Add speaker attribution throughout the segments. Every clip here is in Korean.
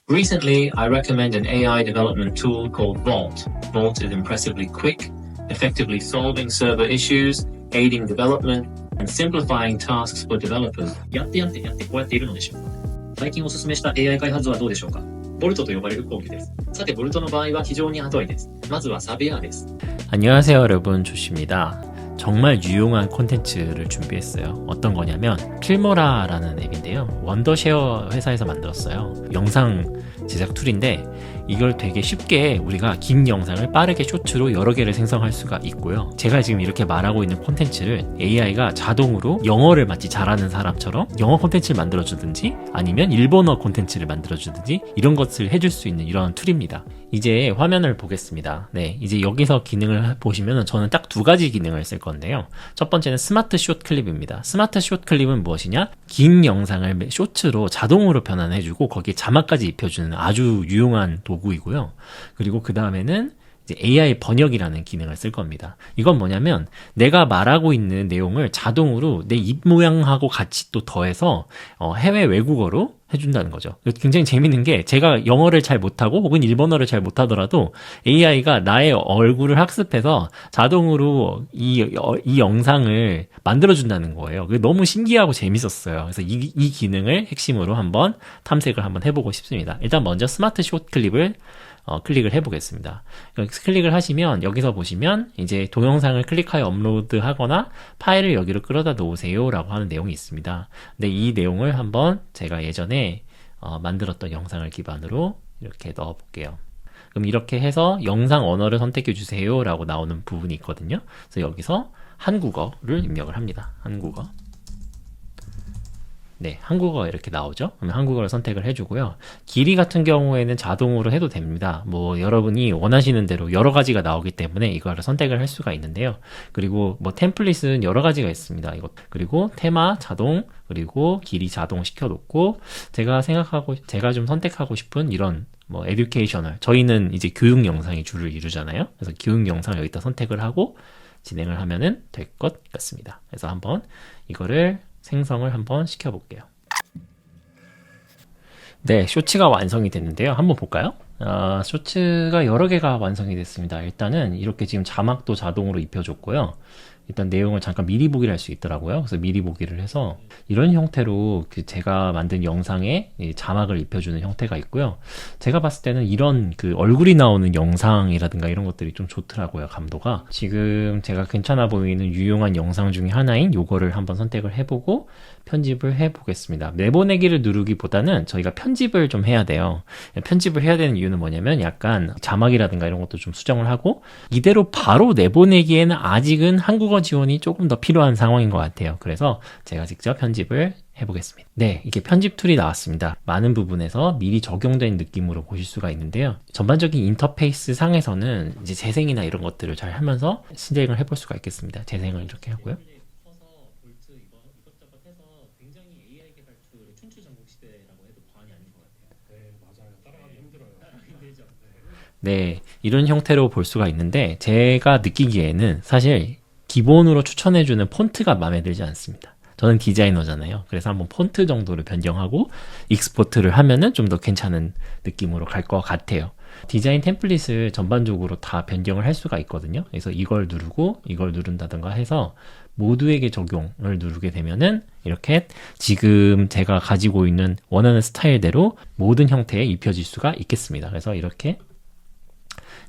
Speaker 1: Recently, I recommend an AI development tool called Vault. Vault is impressively quick, effectively solving server issues, aiding development, and simplifying tasks for developers. やってこうやっているのでしょうか。最近おすすめした AI 開発はどうでしょうか。ボルトと呼ばれる講義です。さて、ボルトの場合は非常に後いです。まずはサベアです。
Speaker 2: 안녕하세요 여러분, 조시입니다. 정말 유용한 콘텐츠를 준비했어요. 어떤 거냐면 필모라라는 앱인데요. 원더쉐어 회사에서 만들었어요. 영상 제작 툴인데 이걸 되게 쉽게 우리가 긴 영상을 빠르게 쇼츠로 여러 개를 생성할 수가 있고요. 제가 지금 이렇게 말하고 있는 콘텐츠를 AI가 자동으로 영어를 마치 잘하는 사람처럼 영어 콘텐츠를 만들어주든지 아니면 일본어 콘텐츠를 만들어주든지 이런 것을 해줄 수 있는 이런 툴입니다. 이제 화면을 보겠습니다. 네, 이제 여기서 기능을 보시면 저는 딱 두 가지 기능을 쓸 건데요. 첫 번째는 스마트 숏 클립입니다. 스마트 숏 클립은 무엇이냐? 긴 영상을 쇼츠로 자동으로 변환해주고 거기에 자막까지 입혀주는 아주 유용한 도구이고요. 그리고 그 다음에는 이제 AI 번역이라는 기능을 쓸 겁니다. 이건 뭐냐면 내가 말하고 있는 내용을 자동으로 내 입 모양하고 같이 또 더해서 해외 외국어로 해준다는 거죠. 굉장히 재밌는 게 제가 영어를 잘 못하고 혹은 일본어를 잘 못하더라도 AI가 나의 얼굴을 학습해서 자동으로 이 영상을 만들어준다는 거예요. 그게 너무 신기하고 재밌었어요. 그래서 이 기능을 핵심으로 한번 탐색을 한번 해보고 싶습니다. 일단 먼저 스마트 숏 클립을 클릭을 해보겠습니다. 클릭을 하시면 여기서 보시면 이제 동영상을 클릭하여 업로드 하거나 파일을 여기로 끌어다 놓으세요 라고 하는 내용이 있습니다. 근데 이 내용을 한번 제가 예전에 만들었던 영상을 기반으로 이렇게 넣어 볼게요. 그럼 이렇게 해서 영상 언어를 선택해 주세요 라고 나오는 부분이 있거든요. 그래서 여기서 한국어를 입력을 합니다. 한국어. 네, 한국어가 이렇게 나오죠. 그러면 한국어를 선택을 해주고요. 길이 같은 경우에는 자동으로 해도 됩니다. 뭐 여러분이 원하시는 대로 여러 가지가 나오기 때문에 이거를 선택을 할 수가 있는데요. 그리고 뭐 템플릿은 여러 가지가 있습니다. 이것 그리고 테마 자동 그리고 길이 자동 시켜놓고 제가 좀 선택하고 싶은 이런 뭐 에듀케이셔널 저희는 이제 교육 영상이 주를 이루잖아요. 그래서 교육 영상 여기다 선택을 하고 진행을 하면은 될 것 같습니다. 그래서 한번 이거를 생성을 한번 시켜볼게요. 네, 쇼츠가 완성이 됐는데요. 한번 볼까요? 쇼츠가 여러 개가 완성이 됐습니다. 일단은 이렇게 지금 자막도 자동으로 입혀줬고요. 일단 내용을 잠깐 미리 보기를 할 수 있더라고요. 그래서 미리 보기를 해서 이런 형태로 제가 만든 영상에 자막을 입혀주는 형태가 있고요. 제가 봤을 때는 이런 얼굴이 나오는 영상이라든가 이런 것들이 좀 좋더라고요. 감도가. 지금 제가 괜찮아 보이는 유용한 영상 중에 하나인 요거를 한번 선택을 해보고 편집을 해보겠습니다. 내보내기를 누르기보다는 저희가 편집을 좀 해야 돼요. 편집을 해야 되는 이유는 뭐냐면 약간 자막이라든가 이런 것도 좀 수정을 하고 이대로 바로 내보내기에는 아직은 한국어 지원이 조금 더 필요한 상황인 것 같아요. 그래서 제가 직접 편집을 해보겠습니다. 네, 이게 편집 툴이 나왔습니다. 많은 부분에서 미리 적용된 느낌으로 보실 수가 있는데요. 전반적인 인터페이스 상에서는 이제 재생이나 이런 것들을 잘 하면서 진행을 해볼 수가 있겠습니다. 재생을 이렇게 하고요. 네, 이런 형태로 볼 수가 있는데 제가 느끼기에는 사실 기본으로 추천해주는 폰트가 마음에 들지 않습니다. 저는 디자이너잖아요. 그래서 한번 폰트 정도를 변경하고 익스포트를 하면은 좀 더 괜찮은 느낌으로 갈 것 같아요. 디자인 템플릿을 전반적으로 다 변경을 할 수가 있거든요. 그래서 이걸 누르고 이걸 누른다든가 해서 모두에게 적용을 누르게 되면은 이렇게 지금 제가 가지고 있는 원하는 스타일대로 모든 형태에 입혀질 수가 있겠습니다. 그래서 이렇게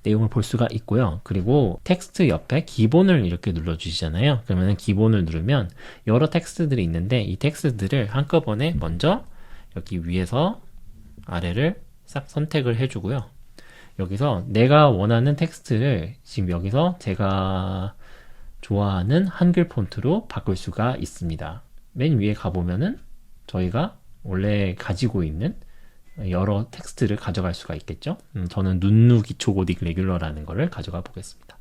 Speaker 2: 내용을 볼 수가 있고요. 그리고 텍스트 옆에 기본을 이렇게 눌러주시잖아요. 그러면 기본을 누르면 여러 텍스트들이 있는데 이 텍스트들을 한꺼번에 먼저 여기 위에서 아래를 싹 선택을 해주고요. 여기서 내가 원하는 텍스트를 지금 여기서 제가 좋아하는 한글 폰트로 바꿀 수가 있습니다. 맨 위에 가보면은 저희가 원래 가지고 있는 여러 텍스트를 가져갈 수가 있겠죠. 저는 눈누 기초고딕 레귤러라는 거를 가져가 보겠습니다.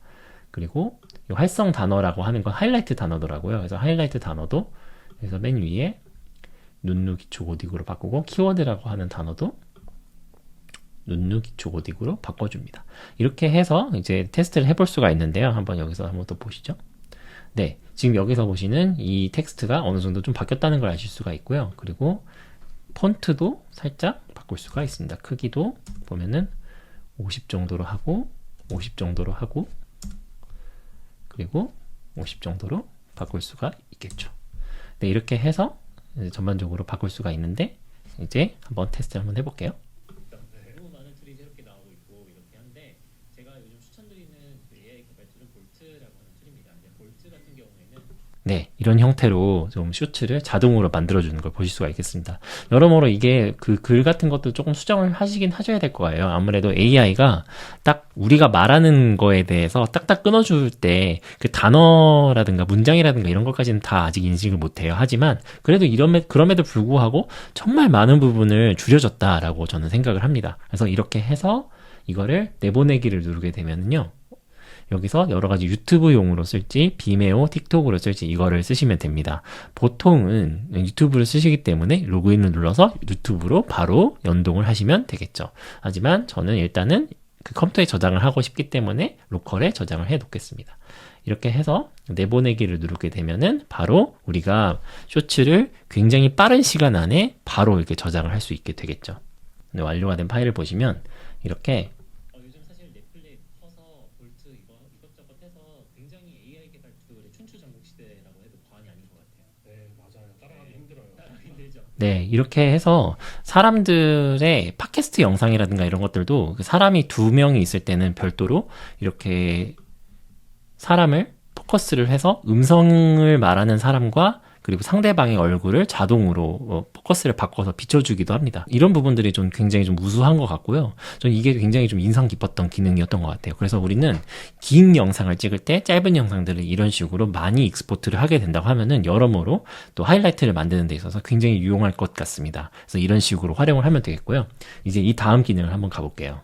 Speaker 2: 그리고 이 활성 단어라고 하는 건 하이라이트 단어더라고요. 그래서 하이라이트 단어도 그래서 맨 위에 눈누 기초고딕으로 바꾸고 키워드라고 하는 단어도 눈누 기초고딕으로 바꿔줍니다. 이렇게 해서 이제 테스트를 해볼 수가 있는데요. 한번 여기서 한번 더 보시죠. 네, 지금 여기서 보시는 이 텍스트가 어느 정도 좀 바뀌었다는 걸 아실 수가 있고요. 그리고 폰트도 살짝 바꿀 수가 있습니다. 크기도 보면은 50 정도로 하고 50 정도로 하고 그리고 50 정도로 바꿀 수가 있겠죠. 네, 이렇게 해서 이제 전반적으로 바꿀 수가 있는데 이제 한번 테스트를 한번 해볼게요. 너무 많은 툴이 새롭게 나오고 있고 이렇게 한데 제가 요즘 추천드리는 AI 개발 툴은 볼트라고 하는 툴입니다. 이제 볼트 같은 경우에는 네, 이런 형태로 좀 쇼츠를 자동으로 만들어주는 걸 보실 수가 있겠습니다. 여러모로 이게 그 글 같은 것도 조금 수정을 하셔야 될 거예요. 아무래도 AI가 딱 우리가 말하는 거에 대해서 딱딱 끊어줄 때 그 단어라든가 문장이라든가 이런 것까지는 다 아직 인식을 못해요. 하지만 그래도 그럼에도 불구하고 정말 많은 부분을 줄여줬다라고 저는 생각을 합니다. 그래서 이렇게 해서 이거를 내보내기를 누르게 되면요. 여기서 여러 가지 유튜브용으로 쓸지 비메오, 틱톡으로 쓸지 이거를 쓰시면 됩니다. 보통은 유튜브를 쓰시기 때문에 로그인을 눌러서 유튜브로 바로 연동을 하시면 되겠죠. 하지만 저는 일단은 그 컴퓨터에 저장을 하고 싶기 때문에 로컬에 저장을 해 놓겠습니다. 이렇게 해서 내보내기를 누르게 되면은 바로 우리가 쇼츠를 굉장히 빠른 시간 안에 바로 이렇게 저장을 할 수 있게 되겠죠. 완료가 된 파일을 보시면 이렇게 요즘 사실 넷플릭 커서 볼트 이것저것 해서 굉장히 AI 개발 툴의 춘추전국 시대라고 해도 과언이 아닌 것 같아요.
Speaker 3: 네, 맞아요. 따라가기 힘들어요.
Speaker 2: 힘들죠. 네, 이렇게 해서 사람들의 팟캐스트 영상이라든가 이런 것들도 사람이 2명이 있을 때는 별도로 이렇게 사람을 포커스를 해서 음성을 말하는 사람과 그리고 상대방의 얼굴을 자동으로 포커스를 바꿔서 비춰주기도 합니다. 이런 부분들이 좀 굉장히 좀 우수한 것 같고요. 저는 이게 굉장히 좀 인상 깊었던 기능이었던 것 같아요. 그래서 우리는 긴 영상을 찍을 때 짧은 영상들을 이런 식으로 많이 익스포트를 하게 된다고 하면은 여러모로 또 하이라이트를 만드는 데 있어서 굉장히 유용할 것 같습니다. 그래서 이런 식으로 활용을 하면 되겠고요. 이제 이 다음 기능을 한번 가볼게요.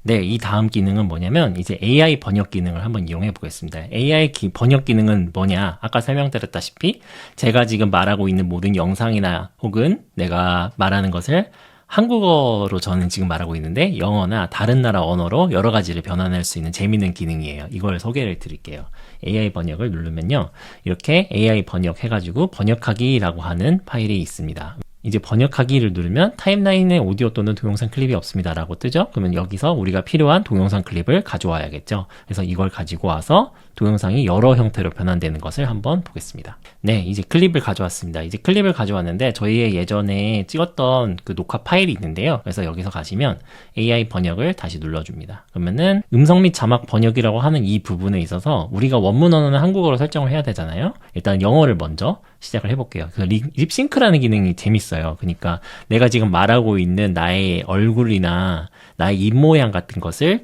Speaker 2: 네, 이 다음 기능은 뭐냐면 이제 AI 번역 기능을 한번 이용해 보겠습니다. AI 번역 기능은 뭐냐? 아까 설명드렸다시피 제가 지금 말하고 있는 모든 영상이나 혹은 내가 말하는 것을 한국어로 저는 지금 말하고 있는데 영어나 다른 나라 언어로 여러 가지를 변환할 수 있는 재미있는 기능이에요. 이걸 소개를 드릴게요. AI 번역을 누르면요. 이렇게 AI 번역 해가지고 번역하기라고 하는 파일이 있습니다. 이제 번역하기를 누르면 타임라인에 오디오 또는 동영상 클립이 없습니다 라고 뜨죠. 그러면 여기서 우리가 필요한 동영상 클립을 가져와야겠죠. 그래서 이걸 가지고 와서 동영상이 여러 형태로 변환되는 것을 한번 보겠습니다. 네, 이제 클립을 가져왔습니다. 이제 클립을 가져왔는데 저희의 예전에 찍었던 그 녹화 파일이 있는데요. 그래서 여기서 가시면 AI 번역을 다시 눌러줍니다. 그러면은 음성 및 자막 번역이라고 하는 이 부분에 있어서 우리가 원문 언어는 한국어로 설정을 해야 되잖아요. 일단 영어를 먼저 시작을 해볼게요. 그 립싱크라는 기능이 재밌어요. 그러니까 내가 지금 말하고 있는 나의 얼굴이나 나의 입모양 같은 것을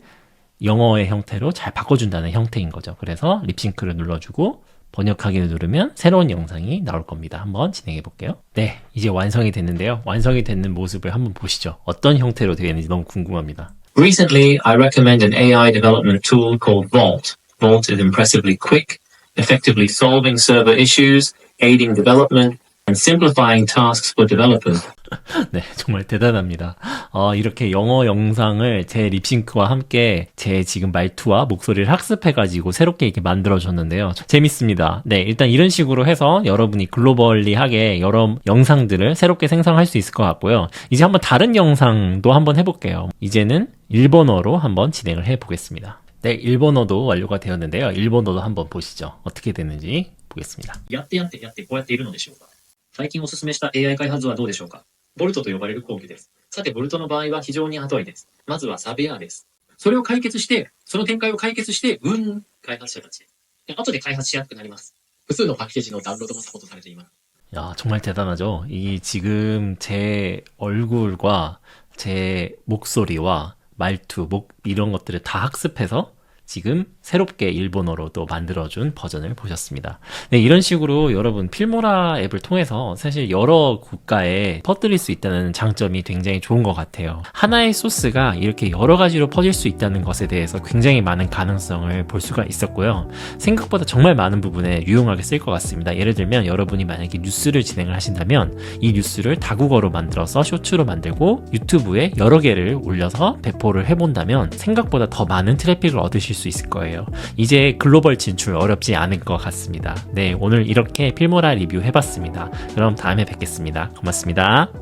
Speaker 2: 영어의 형태로 잘 바꿔준다는 형태인 거죠. 그래서 립싱크를 눌러주고 번역하기를 누르면 새로운 영상이 나올 겁니다. 한번 진행해 볼게요. 네, 이제 완성이 됐는데요. 완성이 되는 모습을 한번 보시죠. 어떤 형태로 되어 있는지 너무 궁금합니다.
Speaker 1: Recently, I recommend an AI development tool called Vault. Vault is impressively quick, effectively solving server issues, aiding development, and simplifying tasks for developers.
Speaker 2: 네, 정말 대단합니다. 이렇게 영어 영상을 제 립싱크와 함께 제 지금 말투와 목소리를 학습해가지고 새롭게 이렇게 만들어줬는데요. 재밌습니다. 네, 일단 이런 식으로 해서 여러분이 글로벌리하게 여러 영상들을 새롭게 생성할 수 있을 것 같고요. 이제 한번 다른 영상도 한번 해볼게요. 이제는 일본어로 한번 진행을 해보겠습니다. 네, 일본어도 완료가 되었는데요. 일본어도 한번 보시죠. 어떻게 됐는지 보겠습니다.
Speaker 1: やってこうやっているのでしょうか。最近お勧めした AI 開発はどうでしょうか。ボルトと呼ばれる講義です。さて、ボルトの場合は非常に後いです。まずはサベアです。それを解決して、その展開を解決して、開発者たち。後で開発しやすくなります。複数のパッケージのダウンロードもサポートされています。
Speaker 2: 야, 정말 대단하죠? 이 지금 제 얼굴과 제 목소리와 말투, 이런 것들을 다 학습해서 지금 새롭게 일본어로 또 만들어준 버전을 보셨습니다. 네, 이런 식으로 여러분 필모라 앱을 통해서 사실 여러 국가에 퍼뜨릴 수 있다는 장점이 굉장히 좋은 것 같아요. 하나의 소스가 이렇게 여러 가지로 퍼질 수 있다는 것에 대해서 굉장히 많은 가능성을 볼 수가 있었고요. 생각보다 정말 많은 부분에 유용하게 쓸 것 같습니다. 예를 들면 여러분이 만약에 뉴스를 진행을 하신다면 이 뉴스를 다국어로 만들어서 쇼츠로 만들고 유튜브에 여러 개를 올려서 배포를 해본다면 생각보다 더 많은 트래픽을 얻으실 수 있을 거예요. 이제 글로벌 진출 어렵지 않을 것 같습니다. 네, 오늘 이렇게 필모라 리뷰 해봤습니다. 그럼 다음에 뵙겠습니다. 고맙습니다.